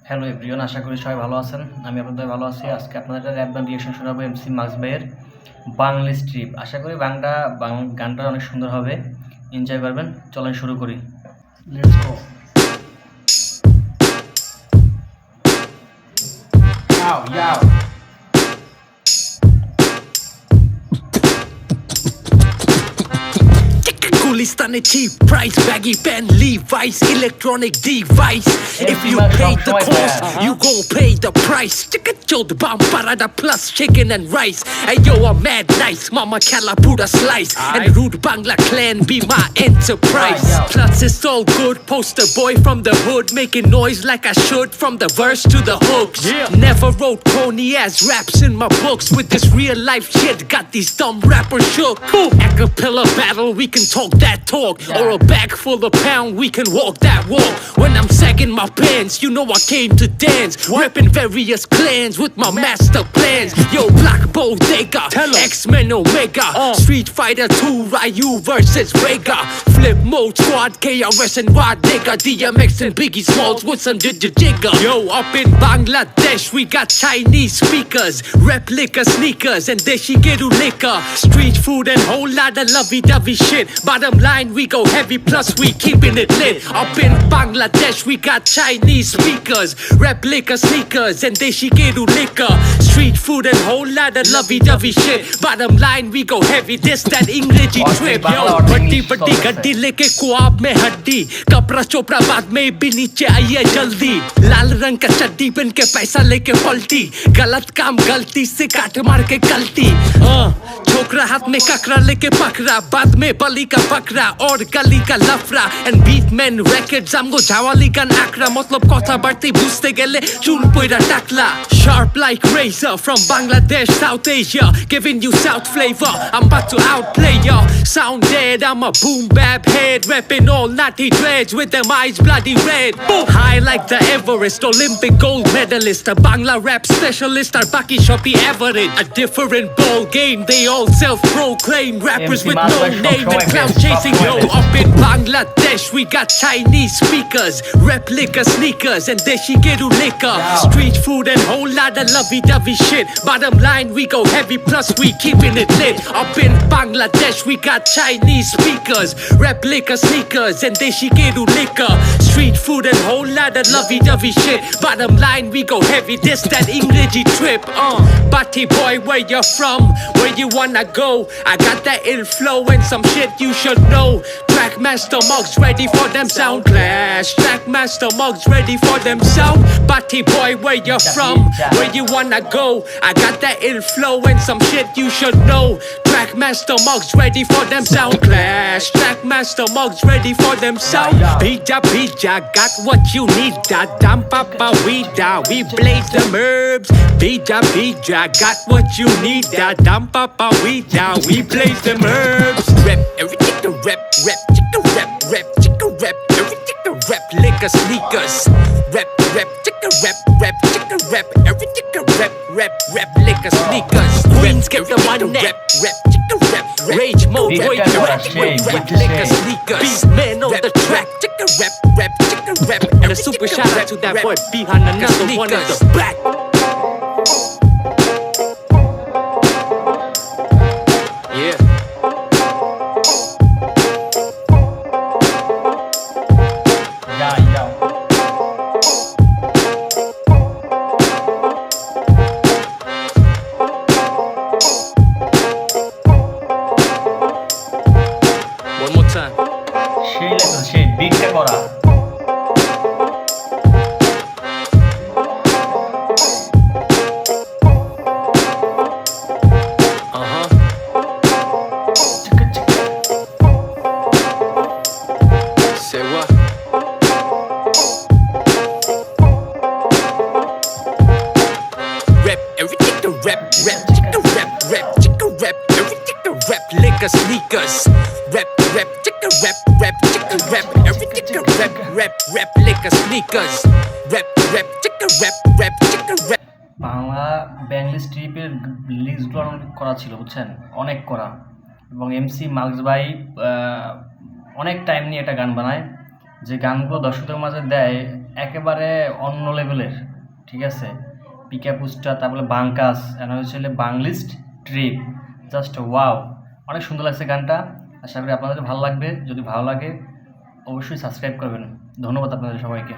Hello everyone, আশা করি সবাই ভালো আছেন। আমি আপনাদের ভালো আছি। আজকে আপনাদের র্যাপ ব্যান্ড রিয়েকশন শোনাবো এমসি মার্কস ভাইয়ের বাংলা স্ট্রিপ। আশা করি গানটা অনেক সুন্দর হবে, এনজয় করবেন। চলেন শুরু করি। Let's go. ইয়াও ইয়াও Gulistan cheap price, baggy pen, Levi's, electronic device. If you pay the cost, you gon' pay the price. Chicken chod bam parada plus chicken and rice. Hey yo, I'm mad nice, mama kala pura slice. And rude Bangla clan be my enterprise. Plus it's all good, poster boy from the hood, making noise like I should from the verse to the hooks. Never wrote corny ass raps in my books. With this real life shit, got these dumb rappers shook. Acapella battle, we can talk that talk, or a bag full of pound, we can walk that walk. When I'm sagging my pants, you know I came to dance, repping various clans with my master plans. Yo, Black Bodega, X-Men Omega, Street Fighter 2, Ryu versus Vega, Flip Mode Squad, KRS and Rod Nigga, DMX and Biggie Smalls with some jigger. Yo, up in Bangladesh, we got Chinese speakers, replica sneakers and Deshi Geru liquor, street food and whole lot of lovey-dovey shit. Bottom line, we go heavy, plus we keeping it lit. Up in Bangladesh, we got Chinese speakers, replica sneakers, and Deshi Geru liquor. Street food and whole lot of lovey-dovey shit. Bottom line, we go heavy, this that English trip. Yo, बड़ी बड़ी गड्डी लेके कुआब में हड्डी, कपड़ा चोपड़ा बाद में भी नीचे आइए जल्दी. लाल रंग का चड्डी पहन के पैसा लेके पलटी, गलत काम गलती से काट मार के गलती. छोकरा हाथ में ककरा लेके पकड़ा, बाद में बली का बकरा और गली का लफड़ा. एंड बीटमैन रैकेट জামগো ঝাওয়ালি গান আকরা, মতলব কথা বাড়তি বুঝতে গেলে চুল পয়রা টাকলা. Sharp like razor from Bangladesh, South Asia, giving you South flavor. I'm about to outplay ya. Sound dead, I'm a boom bap head, repping all naughty dreads with them eyes bloody red. High like the Everest, Olympic gold medalist, a Bangla rap specialist, or Baki Shopi Everett. A different ball game, they all self-proclaim rappers with no name and cloud chasing. Yo, up in Bangladesh, we got Chinese speakers, replica sneakers, and Deshi Geru liquor. Street food and whole lot of lovey-dovey shit. Bottom line, we go heavy, plus we keeping it lit. Up in Bangladesh, we got Chinese speakers, replica sneakers, and Deshi Geru liquor. Street food and whole lot of lovey-dovey shit. Bottom line, we go heavy, this that English trip. Bati boy, where you from? Where you wanna go? I got that ill flow and some shit you should know. Trackmaster mugs ready for them sound clash. Trackmaster mugs ready for them sound. Bati boy, where you from? Where you wanna go? I got that ill flow and some shit you should know. Trackmaster mugs ready for them sound clash. Trackmaster mugs ready for them sound. Bija, got what you need. Da dam papa we blaze the herbs. Bija, got what you need. Da dam papa we blaze the herbs. Rep everything to rep, chicka rep, chicka rep, everything to rep, liquor sneakers. Rep, chicka rep, chicka rep, everything to rep, liquor sneakers. Queens get the one rep, chicka rep, rage mode, boy, rep, liquor sneakers. Beast man on the track, chicka rep, chicka rep. And a super shout out to that boy Bihan, another one of the black. সেই লেখা, সেই বিটটা করা। Say what? Rep everything to rep, chicka rep, everything to rep, liquor sneakers. Rep, chicka rep, chicka rep, everything to rep, liquor sneakers. Rep, chicka rep, chicka rep. Bangla ব্যাংলি স্ট্রিপের লিরিক্সগুলো করা ছিল, বুঝছেন, অনেক করা। এবং এমসি মার্কস ভাই অনেক টাইম নিয়ে একটা গান বানায়, যে গানগুলো দর্শকদের মাঝে দেয় একেবারে অন্য লেভেলের, ঠিক আছে। পিকা পুস্টা, তারপরে বাংকাস, এনা হচ্ছে বাংলিস্ট ট্রিপ, জাস্ট ওয়াও, অনেক সুন্দর লাগছে গানটা। আশা করি আপনাদের ভালো লাগবে। যদি ভালো লাগে অবশ্যই সাবস্ক্রাইব করবেন। ধন্যবাদ আপনাদের সবাইকে।